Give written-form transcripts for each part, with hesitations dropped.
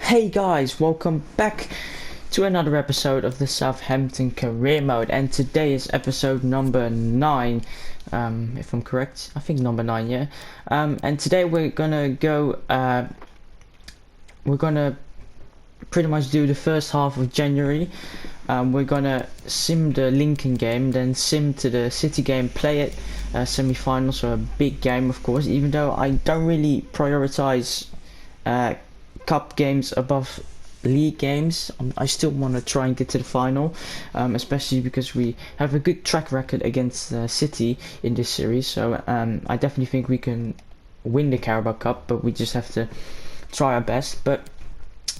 Hey guys, welcome back to another episode of the Southampton career mode, and today is episode number 9, if I'm correct. I think number 9, yeah. And today we're gonna go, we're gonna pretty much do the first half of January. We're gonna sim the Lincoln game, then sim to the City game, play it, semi-final, so a big game of course, even though I don't really prioritize cup games above league games. I still want to try and get to the final, especially because we have a good track record against City in this series, so I definitely think we can win the Carabao Cup, but we just have to try our best. But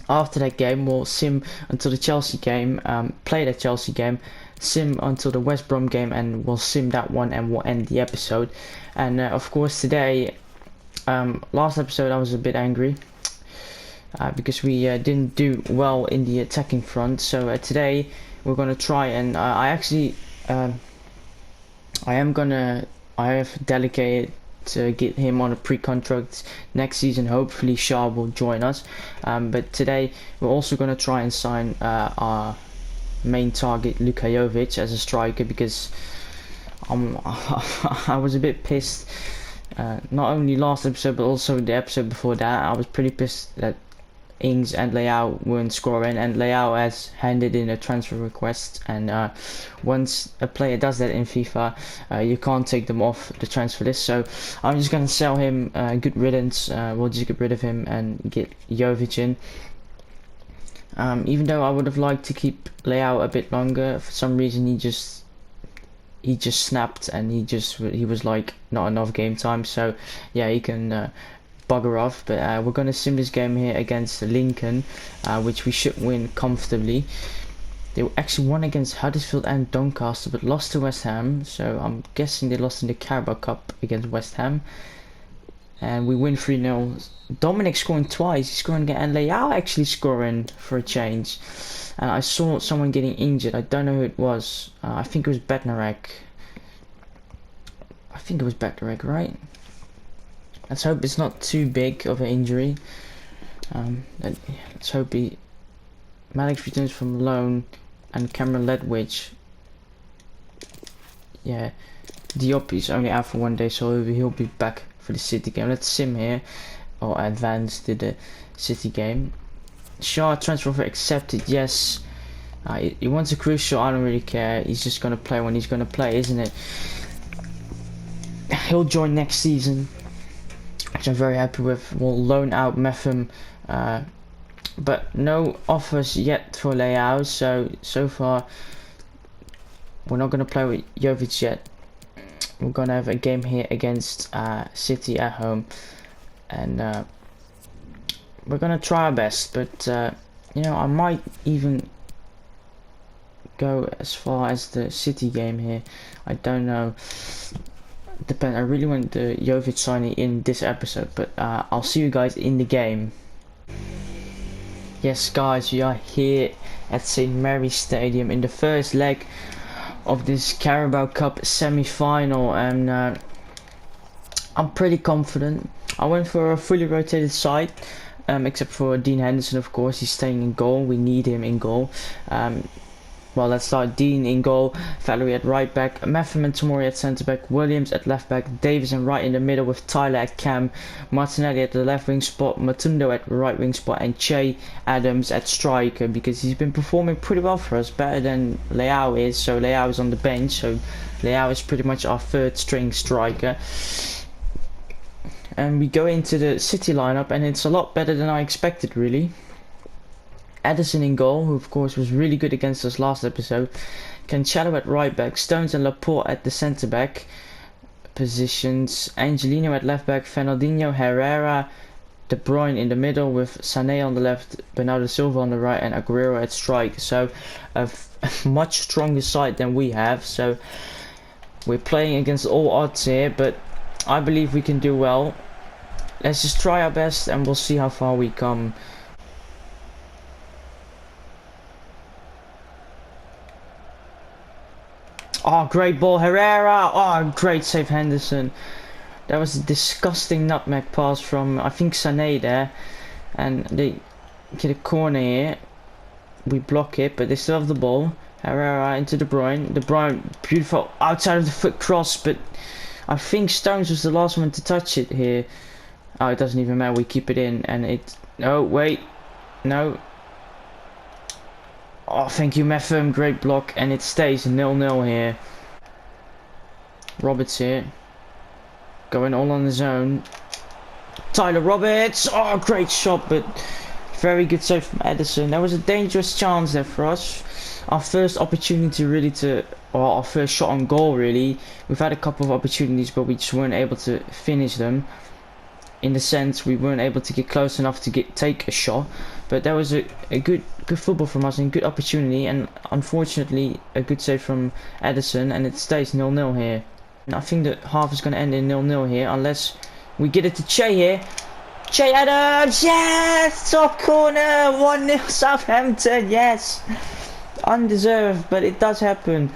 after that game we'll sim until the Chelsea game, play that Chelsea game, sim until the West Brom game, and we'll sim that one and we'll end the episode. And of course today, last episode I was a bit angry because we didn't do well in the attacking front, so today we're gonna try, and I have delegated to get him on a pre-contract next season. Hopefully Shaw will join us, but today we're also gonna try and sign our main target Luka Jovic as a striker, because I was a bit pissed, not only last episode but also the episode before that. I was pretty pissed that Ings and Leao weren't scoring, and Leao has handed in a transfer request, and once a player does that in FIFA, you can't take them off the transfer list. So I'm just gonna sell him, good riddance. We'll just get rid of him and get Jovic in. Even though I would have liked to keep Leao a bit longer, for some reason he just snapped, and he was like not enough game time. So yeah, he can bugger off. But we're gonna sim this game here against Lincoln, which we should win comfortably. They actually won against Huddersfield and Doncaster, but lost to West Ham, so I'm guessing they lost in the Carabao Cup against West Ham. And we win 3-0. Dominic scoring twice, he's scoring again, and Leao actually scoring for a change. And I saw someone getting injured, I don't know who it was. I think it was Bednarek. Right? Let's hope it's not too big of an injury. Let's hope Malik returns from loan, and Cameron Ledwidge. Yeah, Diop is only out for 1 day, so he'll be back for the City game. Let's sim here, or advance to the City game. Shaw transfer offer accepted, yes. He wants a crucial, I don't really care. He's just gonna play when he's gonna play, isn't it? He'll join next season, which I'm very happy with. We'll loan out Metham, but no offers yet for Leao, so far we're not going to play with Jovic yet. We're going to have a game here against City at home, and we're going to try our best, but you know, I might even go as far as the City game here. I don't know. I really want the Jovic signing in this episode, but I'll see you guys in the game. Yes guys, we are here at St. Mary's Stadium in the first leg of this Carabao Cup semi-final, and I'm pretty confident. I went for a fully rotated side, except for Dean Henderson, of course. He's staying in goal. We need him in goal. Well, let's start. Dean in goal, Valerie at right back, Metham and Tomori at centre back, Williams at left back, Davis and right in the middle with Tyler at cam, Martinelli at the left wing spot, Matundo at right wing spot, and Che Adams at striker, because he's been performing pretty well for us, better than Leao is. So Leao is on the bench, so Leao is pretty much our third string striker. And we go into the City lineup, and it's a lot better than I expected, really. Edison in goal, who of course was really good against us last episode. Cancelo at right back, Stones and Laporte at the centre back positions, Angelino at left back, Fernandinho, Herrera, De Bruyne in the middle with Sané on the left, Bernardo Silva on the right, and Aguero at strike. So a much stronger side than we have, so we're playing against all odds here, but I believe we can do well. Let's just try our best and we'll see how far we come. Oh, great ball, Herrera! Oh, great save, Henderson. That was a disgusting nutmeg pass from, I think, Sané there. And get a corner here. We block it, but they still have the ball. Herrera into De Bruyne. De Bruyne, beautiful outside of the foot cross, but I think Stones was the last one to touch it here. Oh, it doesn't even matter. We keep it in, and it. Oh wait, no. Oh, thank you, Meffam. Great block, and it stays 0-0 here. Roberts here, going all on his own. Tyler Roberts. Oh, great shot, but very good save from Edison. There was a dangerous chance there for us. Our first opportunity really or our first shot on goal really. We've had a couple of opportunities, but we just weren't able to finish them. In the sense, we weren't able to get close enough to take a shot. But that was a good football from us and good opportunity. And unfortunately, a good save from Edison, and it stays 0-0 here. And I think the half is going to end in 0-0 here, unless we get it to Che here. Che Adams, yes! Top corner, 1-0 Southampton, yes! Undeserved, but it does happen.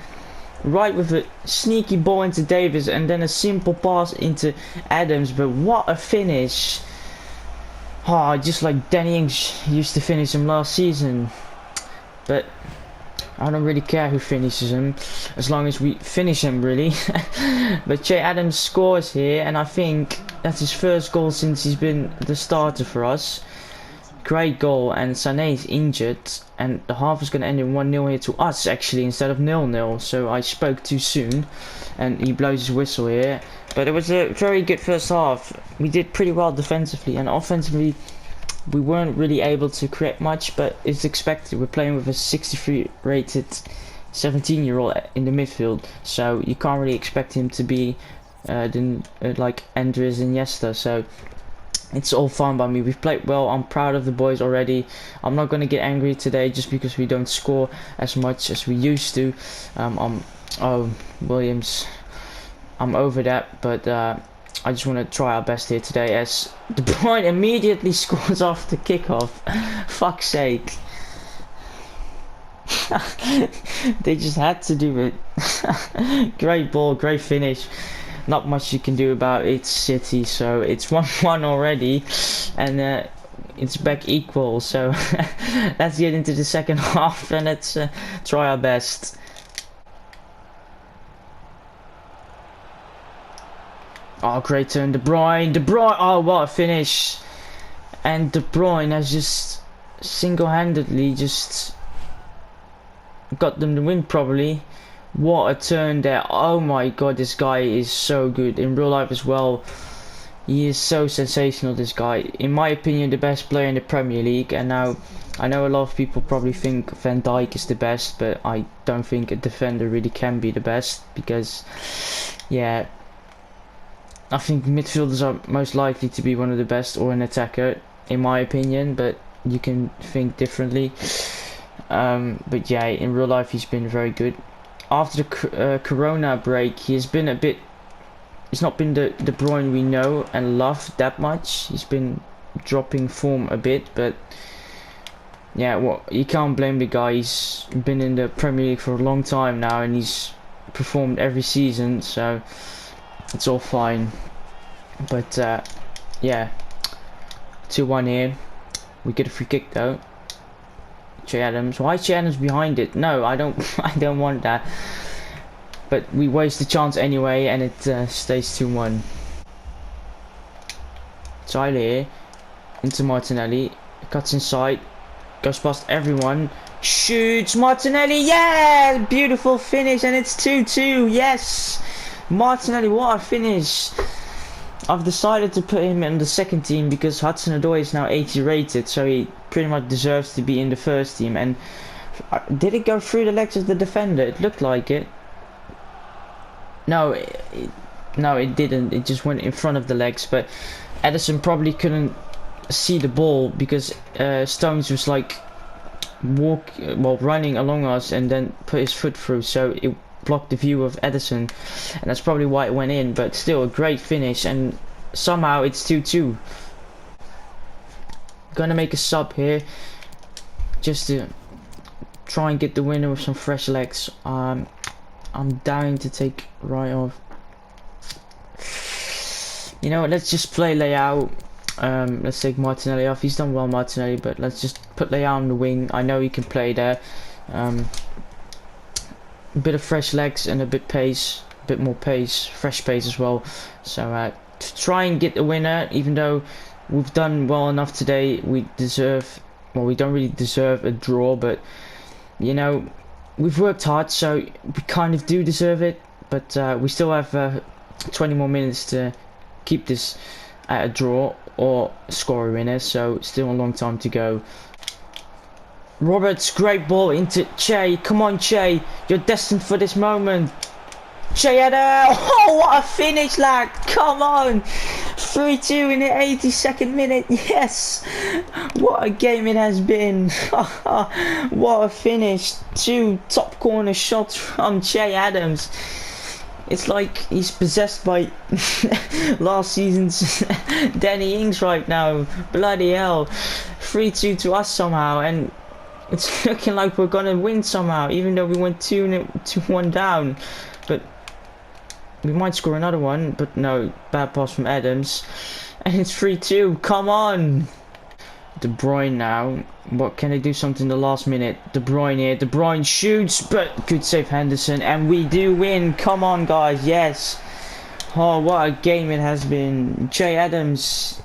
Right with a sneaky ball into Davis, and then a simple pass into Adams, but what a finish. Oh, just like Danny Ings used to finish him last season. But I don't really care who finishes him, as long as we finish him, really. But Che Adams scores here, and I think that's his first goal since he's been the starter for us. Great goal, and Sané is injured, and the half is going to end in 1-0 here to us, actually, instead of 0-0. So I spoke too soon, and he blows his whistle here. But it was a very good first half. We did pretty well defensively, and offensively we weren't really able to create much, but it's expected. We're playing with a 63 rated 17-year-old in the midfield, so you can't really expect him to be like Andres Iniesta. So it's all fine by me. We've played well. I'm proud of the boys already. I'm not going to get angry today just because we don't score as much as we used to. Oh, Williams, I'm over that, but I just want to try our best here today, as De Bruyne immediately scores off the kickoff. Fuck's sake. They just had to do it. Great ball, great finish. Not much you can do about it, City. So it's 1-1 already, and it's back equal. So let's get into the second half, and let's try our best. Oh, great turn, De Bruyne. De Bruyne. Oh, what a finish! And De Bruyne has just single-handedly just got them the win, probably. What a turn there. Oh my god, this guy is so good in real life as well. He is so sensational, this guy. In my opinion, the best player in the Premier League. And now I know a lot of people probably think Van Dijk is the best, but I don't think a defender really can be the best, because yeah, I think midfielders are most likely to be one of the best, or an attacker, in my opinion, but you can think differently. But yeah, in real life he's been very good. After the Corona break, he has been a bit. It's not been the De Bruyne we know and love that much. He's been dropping form a bit, but yeah, well, you can't blame the guy. He's been in the Premier League for a long time now, and he's performed every season, so it's all fine. But yeah, 2-1 here. We get a free kick though. Che Adams. Why is Che Adams behind it? No, I don't. I don't want that. But we waste the chance anyway, and it stays 2-1. Tyler here into Martinelli. Cuts inside. Goes past everyone. Shoots Martinelli. Yeah, beautiful finish, and it's 2-2. Yes, Martinelli. What a finish! I've decided to put him in the second team because Hudson-Odoi is now 80 rated, so he pretty much deserves to be in the first team. And did it go through the legs of the defender? It looked like it. No, it didn't. It just went in front of the legs. But Edison probably couldn't see the ball because Stones was like running along us and then put his foot through, so it blocked the view of Edison, and that's probably why it went in. But still, a great finish, and somehow it's 2-2. Gonna make a sub here just to try and get the winner with some fresh legs. I'm dying to take right off. You know what, let's just play layout. Let's take Martinelli off. He's done well, Martinelli, but let's just put Leao on the wing. I know he can play there. A bit of fresh legs and a bit more pace, fresh pace as well. So to try and get the winner, even though we've done well enough today, we don't really deserve a draw, but you know, we've worked hard, so we kind of do deserve it. But we still have 20 more minutes to keep this at a draw or score a winner, so still a long time to go. Roberts, great ball into Che. Come on, Che, you're destined for this moment. Che Adam! Oh, what a finish, lad! Come on! 3-2 in the 82nd minute. Yes! What a game it has been. What a finish. 2 top corner shots from Che Adams. It's like he's possessed by last season's Danny Ings right now. Bloody hell. 3-2 to us somehow, and it's looking like we're gonna win somehow, even though we went 2-1 down. But we might score another one, but no, bad pass from Adams. And it's 3-2, come on! De Bruyne now. What, can they do something in the last minute? De Bruyne here, De Bruyne shoots, but good save Henderson, and we do win. Come on, guys, yes. Oh, what a game it has been. Che Adams,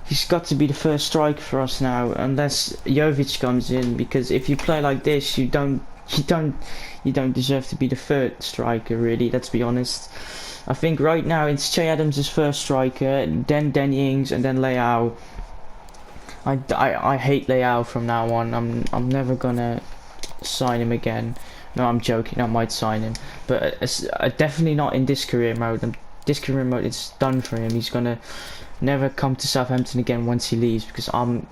he's got to be the first striker for us now, unless Jovic comes in, because if you play like this, you don't deserve to be the third striker, really, let's be honest. I think right now it's Che Adams' first striker, then Danny Ings, and then Leao. I hate Leao from now on. I'm never gonna sign him again. No, I'm joking. I might sign him, but definitely not in this career mode. This career mode is done for him. He's gonna never come to Southampton again once he leaves, because I'm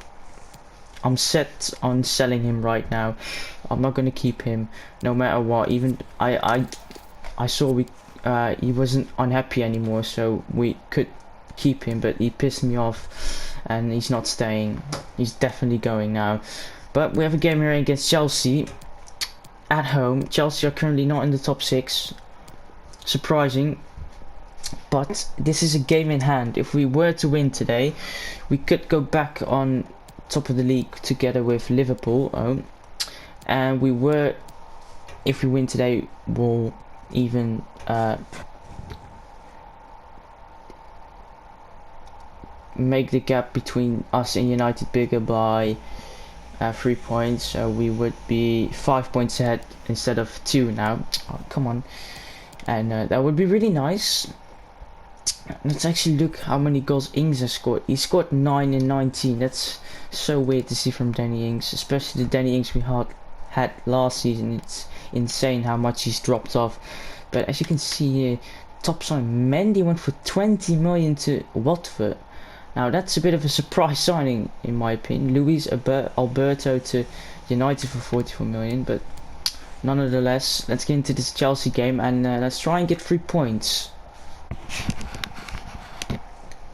set on selling him right now. I'm not gonna keep him no matter what. Even I saw he wasn't unhappy anymore, so we could keep him, but he pissed me off. And he's not staying. He's definitely going now. But we have a game here against Chelsea at home. Chelsea are currently not in the top 6. Surprising. But this is a game in hand. If we were to win today, we could go back on top of the league together with Liverpool. And if we win today, we'll even make the gap between us and United bigger by 3 points, so we would be 5 points ahead instead of 2 now. Oh, come on. And that would be really nice. Let's actually look how many goals Ings has scored. He scored 9 in 19. That's so weird to see from Danny Ings, especially the Danny Ings we had last season. It's insane how much he's dropped off. But as you can see here, top sign Mendy went for 20 million to Watford. Now that's a bit of a surprise signing in my opinion. Luis Alberto to United for 44 million, but nonetheless, let's get into this Chelsea game and let's try and get 3 points.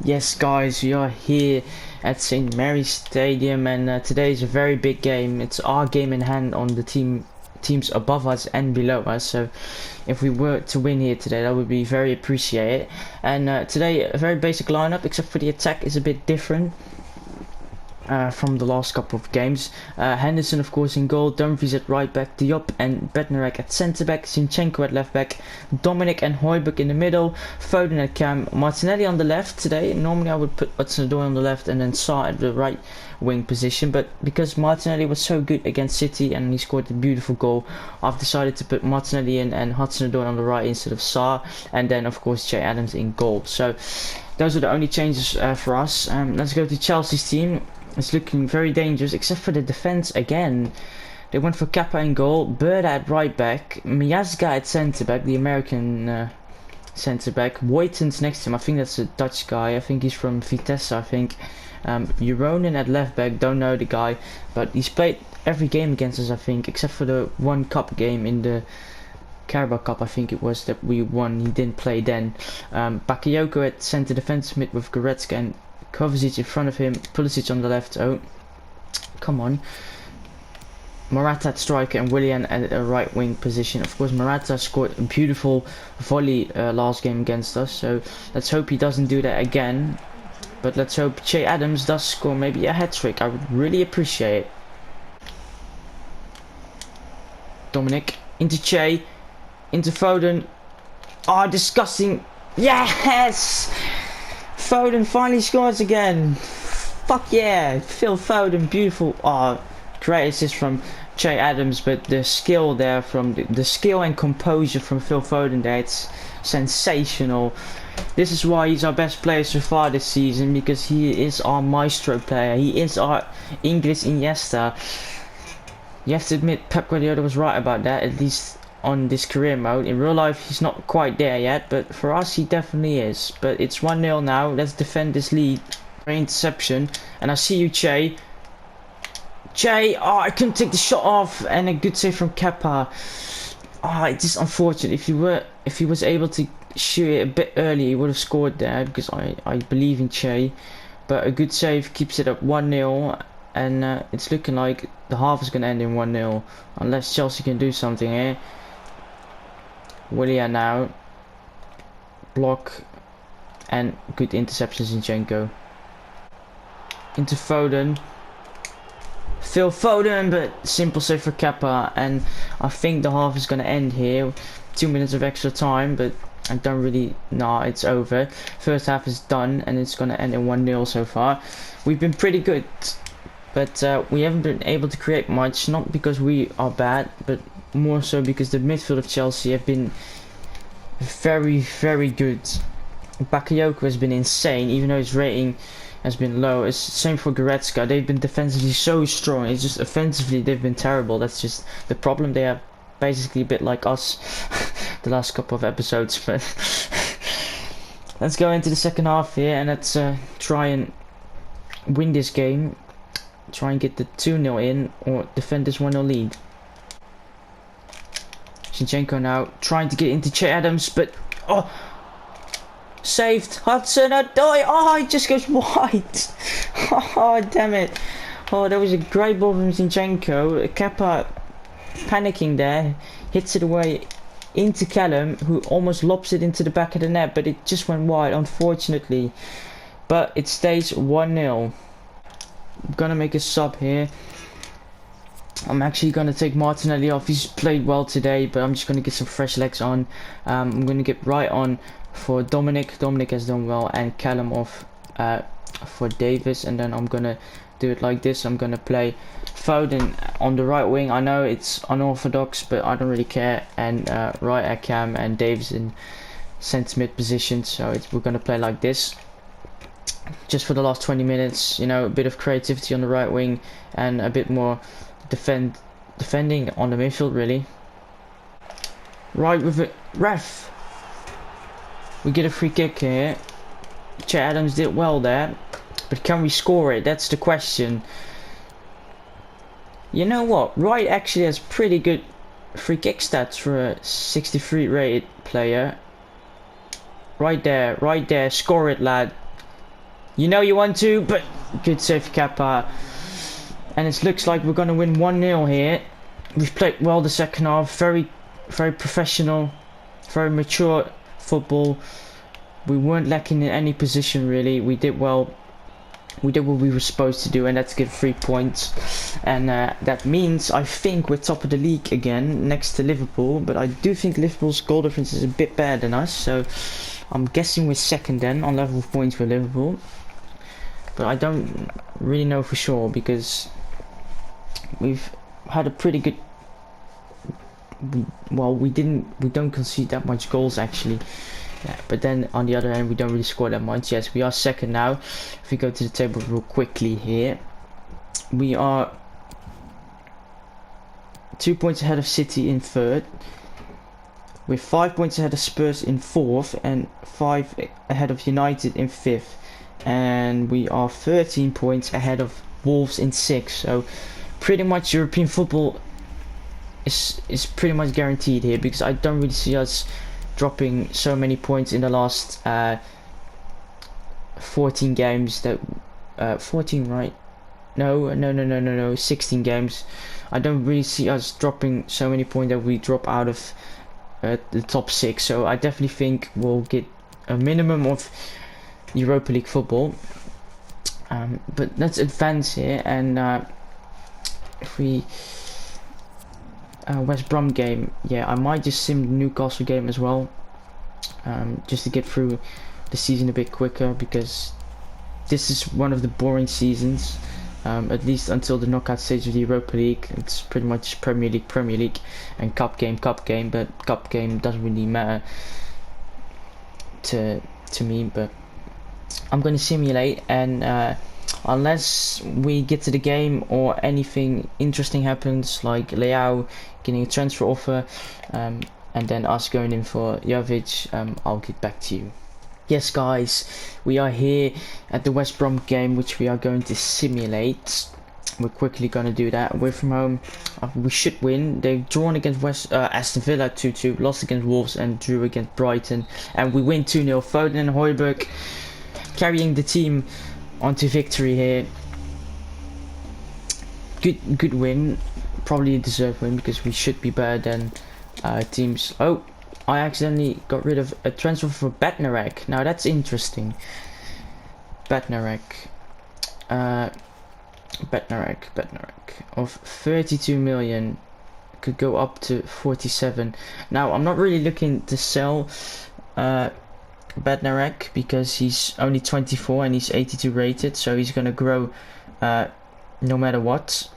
Yes guys, we are here at St. Mary's Stadium, and today is a very big game. It's our game in hand on the teams above us and below us, so if we were to win here today, that would be very appreciated. And today a very basic lineup, except for the attack is a bit different from the last couple of games. Henderson of course in goal, Dumfries at right back, Diop and Bednarek at centre back, Zinchenko at left back, Dominic and Højbjerg in the middle, Foden at cam, Martinelli on the left today. Normally I would put Hudson-Odoi on the left and then Sarr at the right wing position, but because Martinelli was so good against City and he scored a beautiful goal, I've decided to put Martinelli in and Hudson-Odoi on the right instead of Sarr, and then of course Che Adams in goal. So those are the only changes for us. Let's go to Chelsea's team. It's looking very dangerous, except for the defense again. They went for Kappa in goal, Berda at right back, Miazga at centre back, the American centre back. Woytens next to him, I think that's a Dutch guy. I think he's from Vitesse, I think. Euronen at left back, don't know the guy, but he's played every game against us, I think, except for the one cup game in the Carabao Cup, I think it was, that we won. He didn't play then. Bakayoko at centre defensive mid with Goretzka and Kovacic in front of him, Pulisic on the left. Oh, come on. Morata at striker and Willian at a right wing position. Of course, Morata scored a beautiful volley last game against us, so let's hope he doesn't do that again. But let's hope Che Adams does score maybe a hat-trick. I would really appreciate it. Dominic into Che, into Foden. Oh, disgusting. Yes! Foden finally scores again. Fuck yeah, Phil Foden, beautiful. Oh, great assist from Che Adams, but the skill there from the skill and composure from Phil Foden there, it's sensational. This is why he's our best player so far this season, because he is our maestro player. He is our English Iniesta. You have to admit Pep Guardiola was right about that, at least on this career mode. In real life he's not quite there yet, but for us he definitely is. But it's 1-0 now. Let's defend this lead. Great interception, and I see you, Che. Che, oh, I couldn't take the shot off, and a good save from Kepa. Oh, it's just unfortunate. If he was able to shoot it a bit early, he would have scored there, because I believe in Che. But a good save keeps it up 1-0, and it's looking like the half is going to end in 1-0, unless Chelsea can do something here. Willian now. Block, and good interception, Zinchenko. Into Foden. Phil Foden, but simple save for Kepa, and I think the half is going to end here. 2 minutes of extra time, but I don't really... Nah, it's over. First half is done, and it's going to end in 1-0 so far. We've been pretty good, but we haven't been able to create much, not because we are bad, but more so because the midfield of Chelsea have been very, very good. Bakayoko has been insane, even though his rating has been low. It's the same for Goretzka. They've been defensively so strong. It's just offensively they've been terrible. That's just the problem. They are basically a bit like us the last couple of episodes. But let's go into the second half here, and let's try and win this game. Try and get the 2-0 in, or defend this 1-0 lead. Zinchenko now trying to get into Che Adams, but oh, saved. Hudson-Odoi. Oh, it just goes wide. Oh, damn it. Oh, that was a great ball from Zinchenko. Kepa panicking there, hits it away into Callum, who almost lobs it into the back of the net, but it just went wide, unfortunately. But it stays 1-0. I'm gonna make a sub here. I'm actually going to take Martinelli off. He's played well today, but I'm just going to get some fresh legs on. I'm going to get right on for Dominic. Dominic has done well, and Callum off for Davis, and then I'm going to do it like this. I'm going to play Foden on the right wing. I know it's unorthodox, but I don't really care, and right at Cam, and Davis in centre mid position. So we're going to play like this just for the last 20 minutes. You know, a bit of creativity on the right wing and a bit more defending on the midfield, really. Right with it, ref. We get a free kick here. Che Adams did well there, but can we score it? That's the question. You know what? Wright actually has pretty good free kick stats for a 63 rated player. Right there. Score it, lad. You know you want to, but good save, Kepa. And it looks like we're going to win 1-0 here. We've played well the second half. Very, very professional. Very mature football. We weren't lacking in any position, really. We did well. We did what we were supposed to do, and that's get 3 points. And that means, I think, we're top of the league again, next to Liverpool. But I do think Liverpool's goal difference is a bit better than us. So I'm guessing we're second then, on level of points with Liverpool. But I don't really know for sure, because we've had a pretty good... Well, we don't concede that much goals, actually. Yeah, but then on the other hand, we don't really score that much. Yes, we are second now. If we go to the table real quickly here, we are 2 points ahead of City in third. We're 5 points ahead of Spurs in fourth, and 5 ahead of United in fifth. And we are 13 points ahead of Wolves in sixth. So pretty much European football is pretty much guaranteed here, because I don't really see us dropping so many points in the last 14 games. That 14, right? No, 16 games. I don't really see us dropping so many points that we drop out of the top 6. So I definitely think we'll get a minimum of Europa League football. But let's advance here, and if we West Brom game, yeah, I might just sim the Newcastle game as well, just to get through the season a bit quicker, because this is one of the boring seasons, at least until the knockout stage of the Europa League. It's pretty much Premier League, and Cup game, but Cup game doesn't really matter to me. But I'm going to simulate, and unless we get to the game or anything interesting happens, like Leao getting a transfer offer, and then us going in for Jovic, I'll get back to you. Yes guys, we are here at the West Brom game, which we are going to simulate. We're quickly going to do that. Away from home, we should win. They've drawn against Aston Villa 2-2, lost against Wolves and drew against Brighton, and we win 2-0. Foden and Højbjerg carrying the team onto victory here. Good win, probably a deserved win, because we should be better than teams. Oh, I accidentally got rid of a transfer for Bednarek. Now that's interesting. Bednarek of 32 million could go up to 47. Now I'm not really looking to sell Bednarek, because he's only 24 and he's 82 rated, so he's gonna grow no matter what.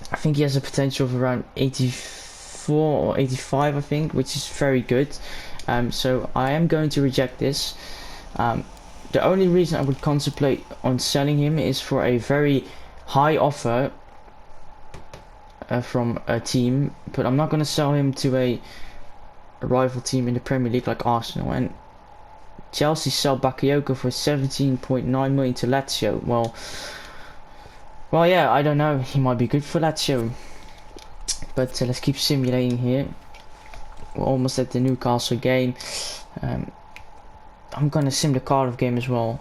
I think he has a potential of around 84 or 85, I think, which is very good. So I am going to reject this. The only reason I would contemplate on selling him is for a very high offer from a team, but I'm not going to sell him to a rival team in the Premier League like Arsenal. And Chelsea sell Bakayoko for 17.9 million to Lazio. Well, yeah, I don't know. He might be good for Lazio. But let's keep simulating here. We're almost at the Newcastle game. I'm gonna sim the Cardiff game as well.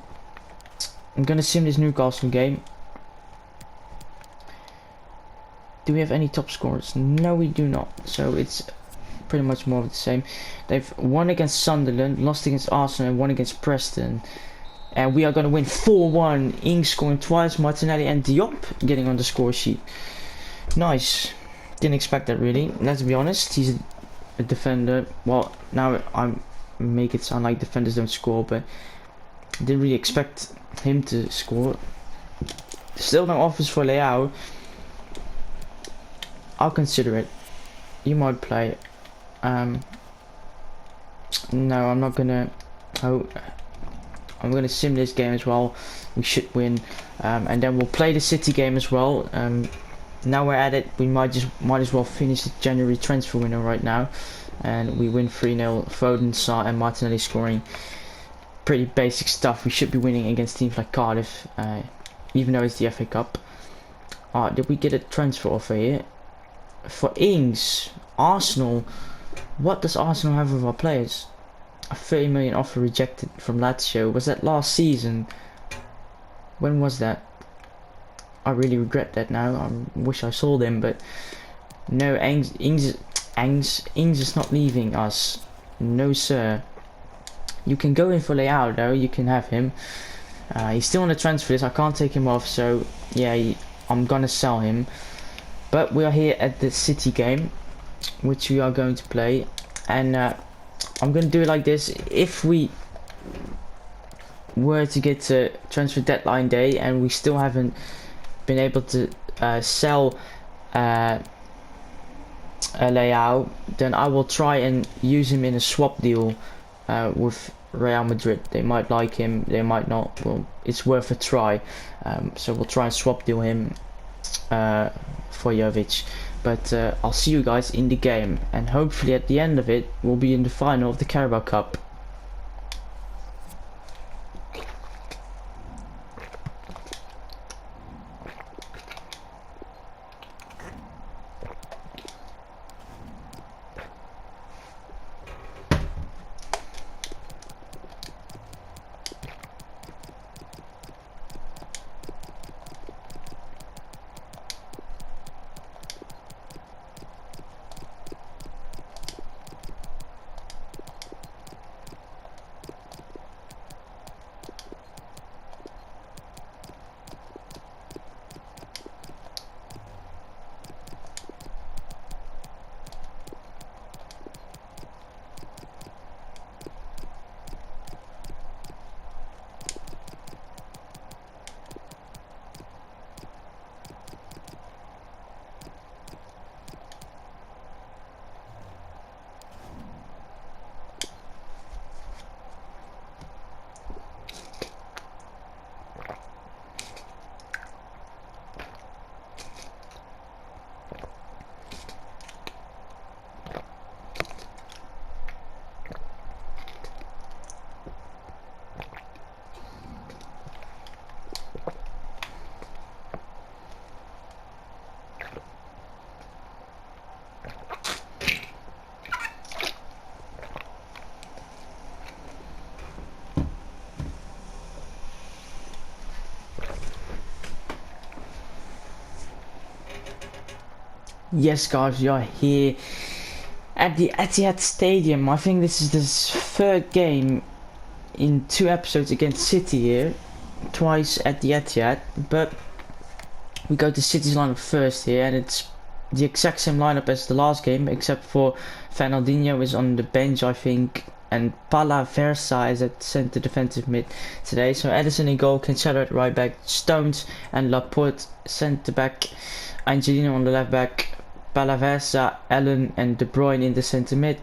I'm gonna sim this Newcastle game. Do we have any top scorers? No, we do not. So it's pretty much more of the same. They've won against Sunderland, lost against Arsenal, and won against Preston. And we are gonna win 4-1. Ings scoring twice, Martinelli and Diop getting on the score sheet. Nice. Didn't expect that, really. Let's be honest, he's a defender. Well, now I make it sound like defenders don't score, but didn't really expect him to score. Still no offers for Leao. I'll consider it. You might play. No, I'm not gonna. Oh, I'm gonna sim this game as well. We should win, and then we'll play the City game as well. Now we're at it, we might as well finish the January transfer window right now, and we win 3-0. Foden, Sarr and Martinelli scoring. Pretty basic stuff. We should be winning against teams like Cardiff, even though it's the FA Cup. Did we get a transfer offer here? For Ings, Arsenal. What does Arsenal have with our players? A 30 million offer rejected from Lazio. Was that last season? When was that? I really regret that now. I wish I sold him, but no, Ings is not leaving us. No, sir. You can go in for Leao though. You can have him. He's still on the transfer list. I can't take him off, so yeah, I'm gonna sell him. But we are here at the City game, which we are going to play, and I'm gonna do it like this. If we were to get to transfer deadline day and we still haven't been able to sell Leao, then I will try and use him in a swap deal with Real Madrid. They might like him, they might not. Well, it's worth a try. So we'll try and swap deal him for Jovic. But I'll see you guys in the game, and hopefully at the end of it we'll be in the final of the Carabao Cup. Yes, guys, we are here at the Etihad Stadium. I think this is the third game in 2 episodes against City here. Twice at the Etihad, but we go to City's lineup first here, and it's the exact same lineup as the last game, except for Fernandinho is on the bench, I think, and Palaversa is at centre defensive mid today. So Edison in goal, Cancelo at right back, Stones and Laporte centre back, Angelino on the left back, Palaversa, Allen and De Bruyne in the centre mid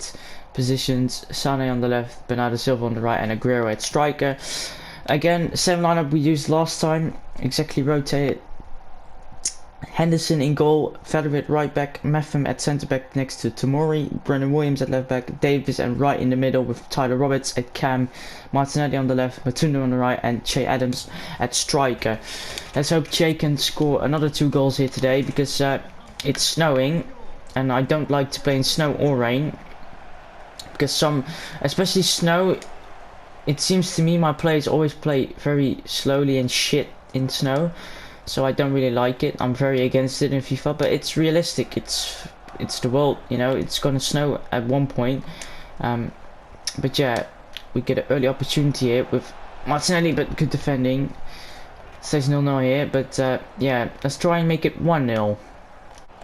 positions, Sane on the left, Bernardo Silva on the right, and Aguero at striker. Again, same lineup we used last time, exactly rotated. Henderson in goal, Federer at right back, Metham at centre back next to Tomori, Brennan Williams at left back, Davis and right in the middle with Tyler Roberts at cam, Martinelli on the left, Matundo on the right, and Che Adams at striker. Let's hope Che can score another 2 goals here today, because it's snowing and I don't like to play in snow or rain, because especially snow, it seems to me my players always play very slowly and shit in snow. So I don't really like it. I'm very against it in FIFA, but it's realistic. It's the world, you know. It's gonna snow at one point. But yeah, we get an early opportunity here with Martinelli, but good defending. Stays 0-0 here, but yeah, let's try and make it 1-0.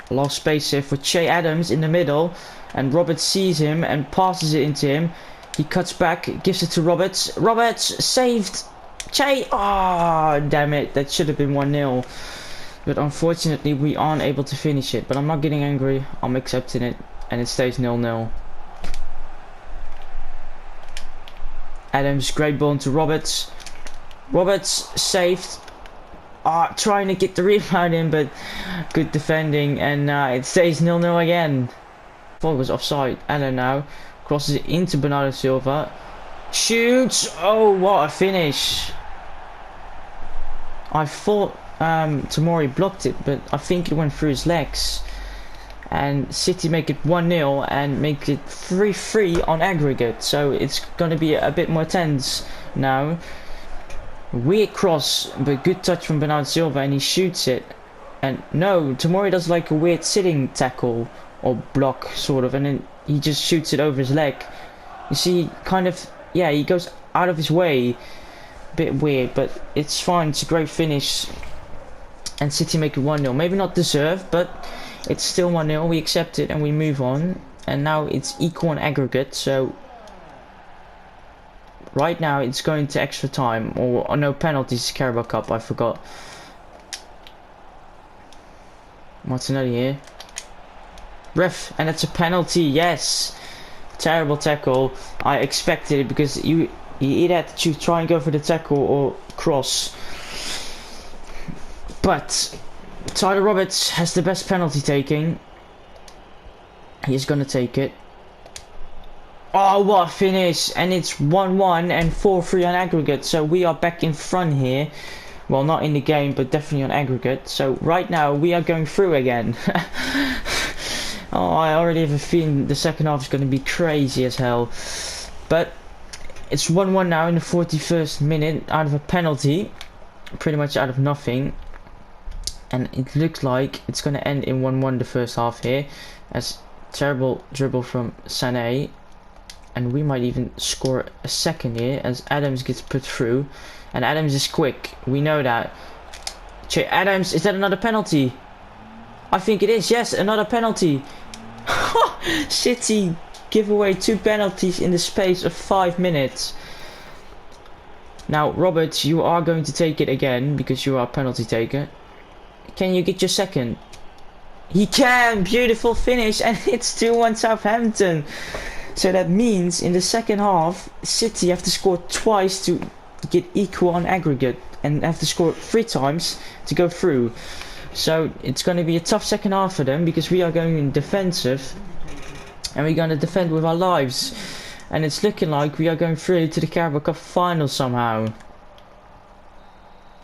Lost space here for Che Adams in the middle, and Roberts sees him and passes it into him. He cuts back, gives it to Roberts. Roberts saved. Che, damn it, that should have been 1-0, but unfortunately we aren't able to finish it. But I'm not getting angry, I'm accepting it, and it stays 0-0. Adams, great ball into Roberts. Roberts saved, trying to get the rebound in, but good defending, and it stays 0-0 again. I thought it was offside. Allen now crosses it into Bernardo Silva, shoots. Oh, what a finish. I thought Tomori blocked it, but I think it went through his legs. And City make it 1-0 and make it 3-3 on aggregate. So it's going to be a bit more tense now. Weird cross, but good touch from Bernardo Silva, and he shoots it. And no, Tomori does like a weird sitting tackle or block sort of, and then he just shoots it over his leg. You see, kind of, yeah, he goes out of his way. Bit weird, but it's fine. It's a great finish, and City make it 1-0. Maybe not deserved, but it's still 1-0. We accept it and we move on, and now it's equal on aggregate. So right now it's going to extra time, or no penalties. Carabao Cup, I forgot. Martinelli here, ref, and it's a penalty. Yes, terrible tackle. I expected it, because he either had to try and go for the tackle or cross. But Tyler Roberts has the best penalty taking. He's gonna take it. Oh, what a finish! And it's 1-1 and 4-3 on aggregate. So we are back in front here. Well, not in the game, but definitely on aggregate. So right now we are going through again. Oh, I already have a feeling the second half is going to be crazy as hell. But it's 1-1 now in the 41st minute, out of a penalty, pretty much out of nothing, and it looks like it's going to end in 1-1 the first half here, as terrible dribble from Sané, and we might even score a second here as Adams gets put through, and Adams is quick, we know that. Che Adams, is that another penalty? I think it is, yes, another penalty. City give away 2 penalties in the space of 5 minutes. Now, Roberts, you are going to take it again, because you are a penalty taker. Can you get your second? He can! Beautiful finish, and it's 2-1 Southampton. So that means in the second half, City have to score twice to get equal on aggregate, and have to score 3 times to go through. So it's going to be a tough second half for them, because we are going in defensive, and we're going to defend with our lives, and it's looking like we are going through to the Carabao Cup final somehow,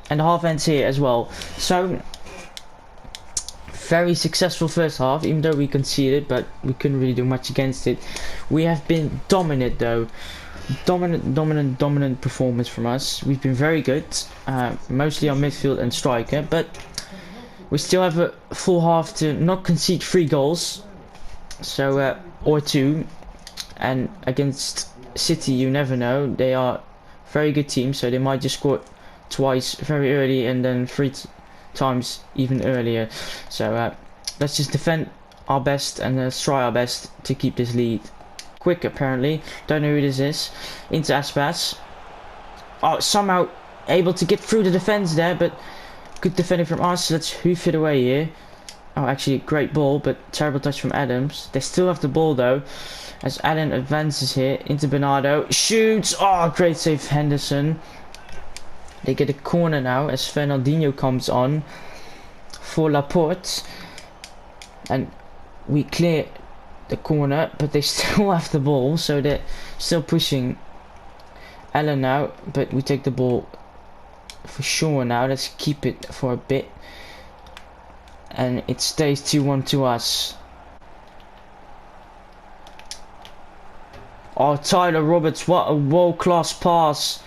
and the half ends here as well. So very successful first half, even though we conceded, but we couldn't really do much against it. We have been dominant though. Dominant performance from us. We've been very good, mostly on midfield and striker, but We still have a full half to not concede 3 goals, so or 2. And against City, you never know. They are a very good team, so they might just score twice very early and then 3 times even earlier. So let's just defend our best and let's try our best to keep this lead. Quick, apparently. Don't know who this is. Into Aspas. Oh, somehow able to get through the defense there, but good defending from us. Let's hoof it away here. Oh, actually, great ball, but terrible touch from Adams. They still have the ball though, as Adam advances here into Bernardo. Shoots! Oh, great save, Henderson. They get a corner now as Fernandinho comes on for Laporte. And we clear the corner, but they still have the ball, so they're still pushing Allen now. But we take the ball for sure now. Let's keep it for a bit. And it stays 2-1 to us. Oh, Tyler Roberts, what a world-class pass.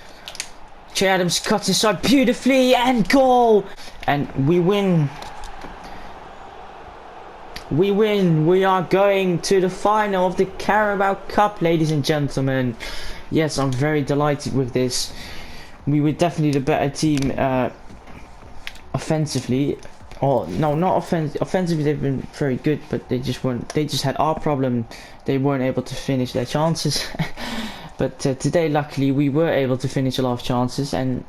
Che Adams cuts inside beautifully and goal! And we win. We win. We are going to the final of the Carabao Cup, ladies and gentlemen. Yes, I'm very delighted with this. We were definitely the better team offensively. Oh no, not offensively. They've been very good, but they just weren't. They just had our problem. They weren't able to finish their chances. But today, luckily, we were able to finish a lot of chances, and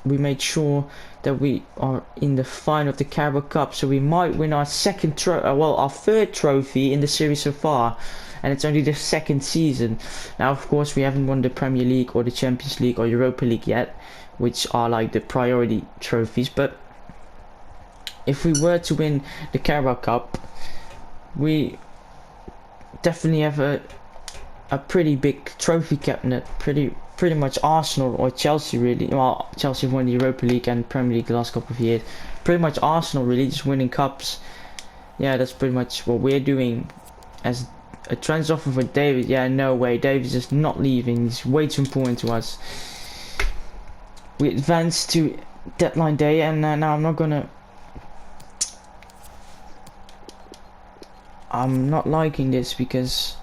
we made sure that we are in the final of the Carabao Cup. So we might win our our third trophy in the series so far, and it's only the second season. Now, of course, we haven't won the Premier League or the Champions League or Europa League yet, which are like the priority trophies. But if we were to win the Carabao Cup, we definitely have a pretty big trophy cabinet. Pretty much Arsenal or Chelsea really. Well, Chelsea won the Europa League and Premier League the last couple of years. Pretty much Arsenal really, just winning cups. Yeah, that's pretty much what we're doing. As a transfer offer for David, yeah, no way. David's just not leaving. He's way too important to us. We advanced to deadline day, and now I'm not liking this because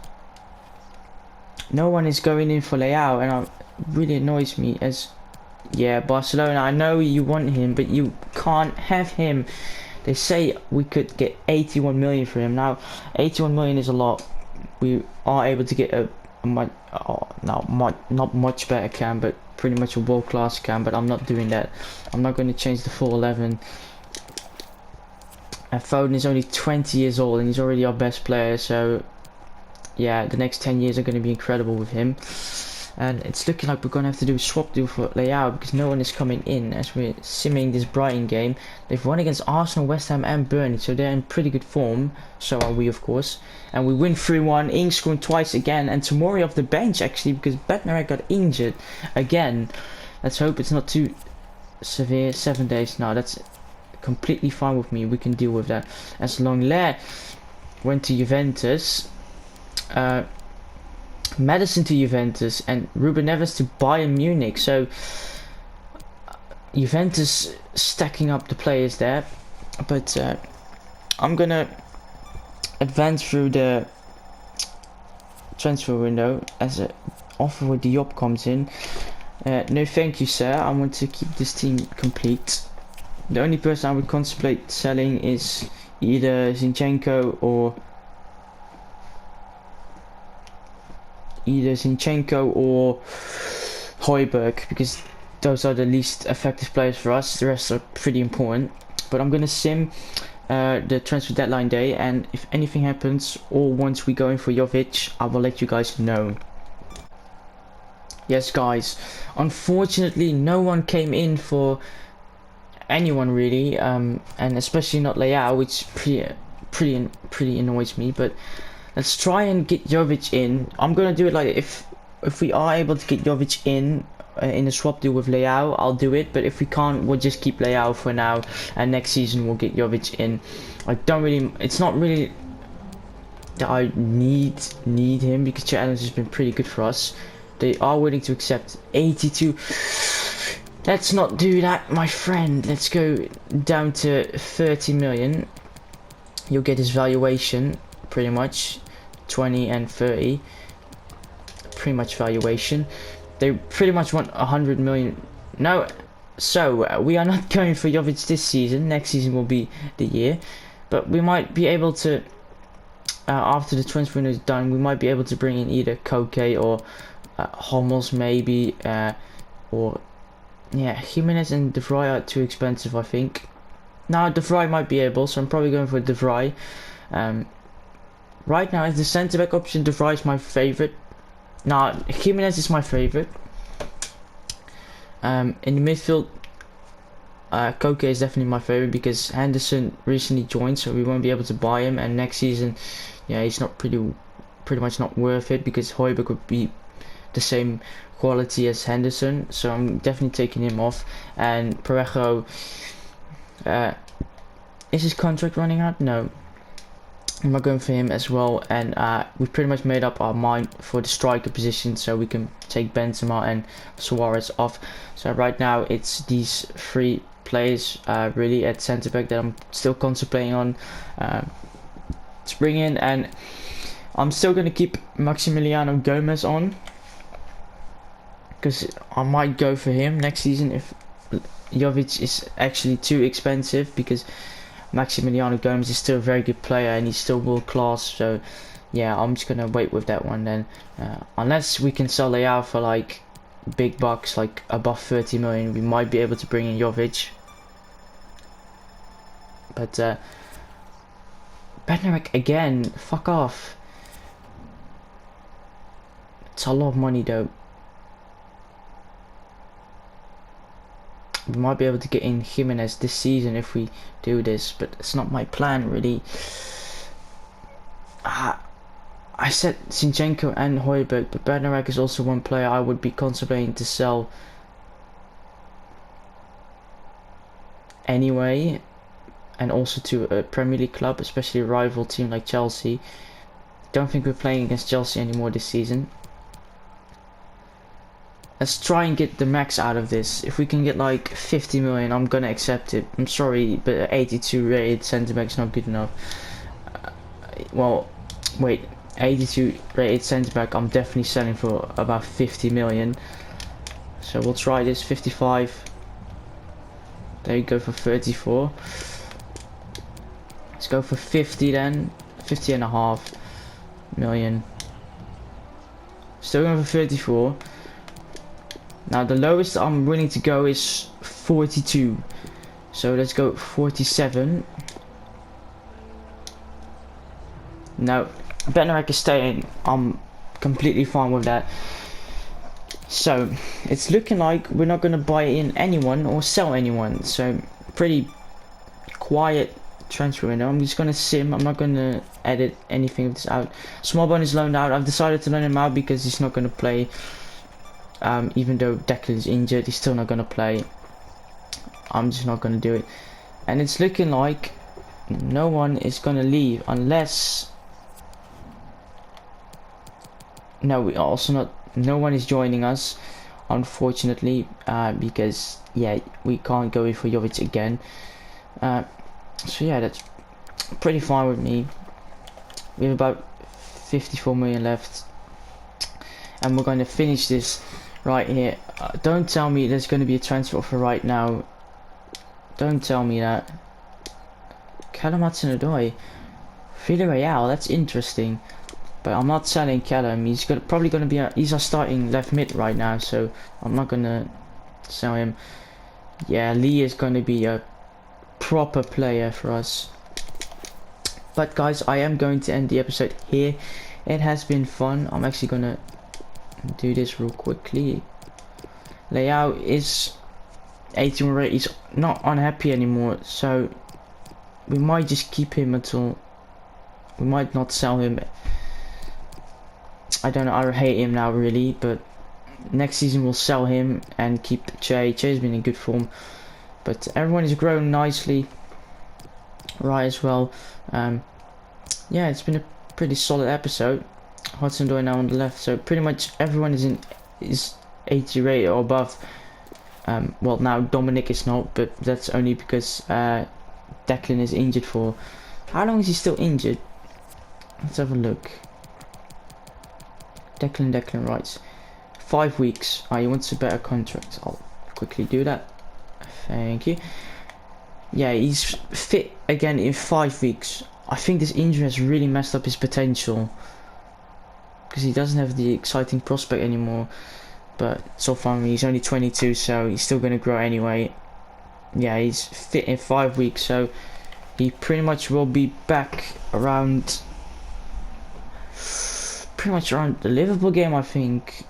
no one is going in for Leao, and it really annoys me. As yeah, Barcelona, I know you want him, but you can't have him. They say we could get 81 million for him. Now 81 million is a lot. We are able to get not much better cam, but pretty much a world-class cam. But I'm not doing that. I'm not going to change the full 11. And Foden is only 20 years old and he's already our best player, so yeah, the next 10 years are going to be incredible with him. And it's looking like we're going to have to do a swap deal for Leao because no one is coming in as we're simming this Brighton game. They've won against Arsenal, West Ham and Burnley, so they're in pretty good form. So are we, of course. And we win 3-1, Ings scoring twice again, and Tomori off the bench actually because Bednarek got injured again. Let's hope it's not too severe. 7 days. No, that's completely fine with me. We can deal with that. As Longley went to Juventus, Madison to Juventus, and Ruben Neves to Bayern Munich. So Juventus stacking up the players there, but I'm gonna advance through the transfer window as an offer with Diop comes in. No thank you sir, I want to keep this team complete. The only person I would contemplate selling is either Zinchenko or Højbjerg, because those are the least effective players for us. The rest are pretty important. But I'm gonna sim the transfer deadline day, and if anything happens or once we go in for Jovic, I will let you guys know. Yes guys, unfortunately no one came in for anyone really, and especially not Leao, which pretty annoys me. But let's try and get Jovic in. I'm gonna do it like if we are able to get Jovic in a swap deal with Leao, I'll do it. But if we can't, we'll just keep Leao for now, and next season we'll get Jovic in. I don't really, it's not really that I need him because Che Adams has been pretty good for us. They are willing to accept 82. let's not do that, my friend. Let's go down to 30 million. You'll get his valuation, pretty much 20 and 30. Pretty much valuation. They pretty much want 100 million. No, so we are not going for Jovic this season. Next season will be the year, but we might be able to. After the transfer window is done, we might be able to bring in either Koke or Hummels maybe, or yeah, Jimenez and De Vrij are too expensive, I think. Now De Vrij might be able, so I'm probably going for De Vrij. Right now, as the centre back option, De Vrij is my favorite. Nah, Jimenez is my favorite. In the midfield, Koke is definitely my favorite because Henderson recently joined, so we won't be able to buy him. And next season, yeah, he's not pretty much not worth it because Højbjerg would be the same quality as Henderson. So I'm definitely taking him off. And Parejo, is his contract running out? No. I'm not going for him as well. And we've pretty much made up our mind for the striker position, so we can take Benzema and Suarez off. So right now it's these three players really at centre back that I'm still contemplating on to bring in, and I'm still going to keep Maximiliano Gomez on because I might go for him next season if Jovic is actually too expensive, because Maximiliano Gomez is still a very good player and he's still world class. So yeah, I'm just gonna wait with that one then, unless we can sell Leao for like big bucks, like above 30 million, we might be able to bring in Jovic. But Bednarek again, fuck off. It's a lot of money though. We might be able to get in Jimenez this season if we do this, but it's not my plan really. I said Zinchenko and Højbjerg, but Bednarek is also one player I would be contemplating to sell anyway, and also to a Premier League club, especially a rival team like Chelsea. Don't think we're playing against Chelsea anymore this season. Let's try and get the max out of this. If we can get like 50 million, I'm gonna accept it. I'm sorry, but 82 rated centre back is not good enough. Well, wait, 82 rated centre back I'm definitely selling for about 50 million. So we'll try this. 55. There you go for 34. Let's go for 50 then. 50 and a half million. Still going for 34. Now the lowest I'm willing to go is 42. So let's go 47. No, Bednarek is staying. I'm completely fine with that. So it's looking like we're not going to buy in anyone or sell anyone. So pretty quiet transfer window. I'm just going to sim. I'm not going to edit anything of this out. Smallbone is loaned out. I've decided to loan him out because he's not going to play. Even though Declan is injured, he's still not going to play. I'm just not going to do it. And it's looking like no one is going to leave unless... No, we also not. No one is joining us, unfortunately, because yeah, we can't go in for Jovic again. So yeah, that's pretty fine with me. We have about 54 million left, and we're going to finish this right here. Don't tell me there's going to be a transfer offer right now. Don't tell me that. Callum Hudson-Odoi, Villarreal. That's interesting. But I'm not selling Callum. He's probably going to be he's our starting left mid right now, so I'm not going to sell him. Yeah, Lee is going to be a proper player for us. But guys, I am going to end the episode here. It has been fun. I'm actually going to do this real quickly. Leao is 18 rate. He's not unhappy anymore, so we might just keep him until... We might not sell him. I don't know, I hate him now really, but next season we'll sell him and keep Che. Che's been in good form, but everyone is growing nicely, right, as well. Yeah, it's been a pretty solid episode. Hudson-Odoi now on the left, so pretty much everyone is 80 rated or above. Well, now Dominic is not, but that's only because Declan is injured for... How long is he still injured? Let's have a look. Declan writes 5 weeks. He wants a better contract. I'll quickly do that. Thank you. Yeah, he's fit again in 5 weeks. I think this injury has really messed up his potential, because he doesn't have the exciting prospect anymore. But so far he's only 22, so he's still going to grow anyway. Yeah, he's fit in 5 weeks, so he pretty much will be back around the Liverpool game, I think,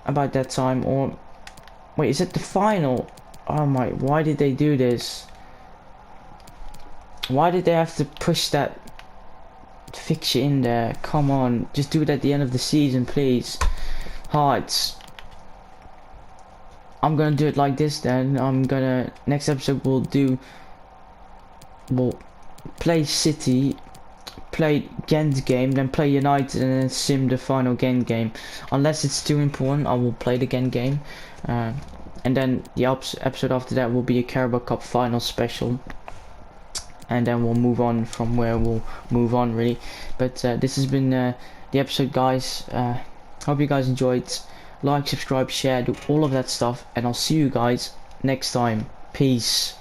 about that time. Or wait, is it the final? Oh my, why did they do this? Why did they have to push that fixture in there? Come on, just do it at the end of the season, please. Hearts. I'm gonna do it like this then. Next episode we'll play City, play Ghent game, then play United, and then sim the final Ghent game. Unless it's too important, I will play the Ghent game. And then the episode after that will be a Carabao Cup final special. And then we'll move on from where we'll move on, really. But this has been the episode, guys. Hope you guys enjoyed. Like, subscribe, share, do all of that stuff, and I'll see you guys next time. Peace.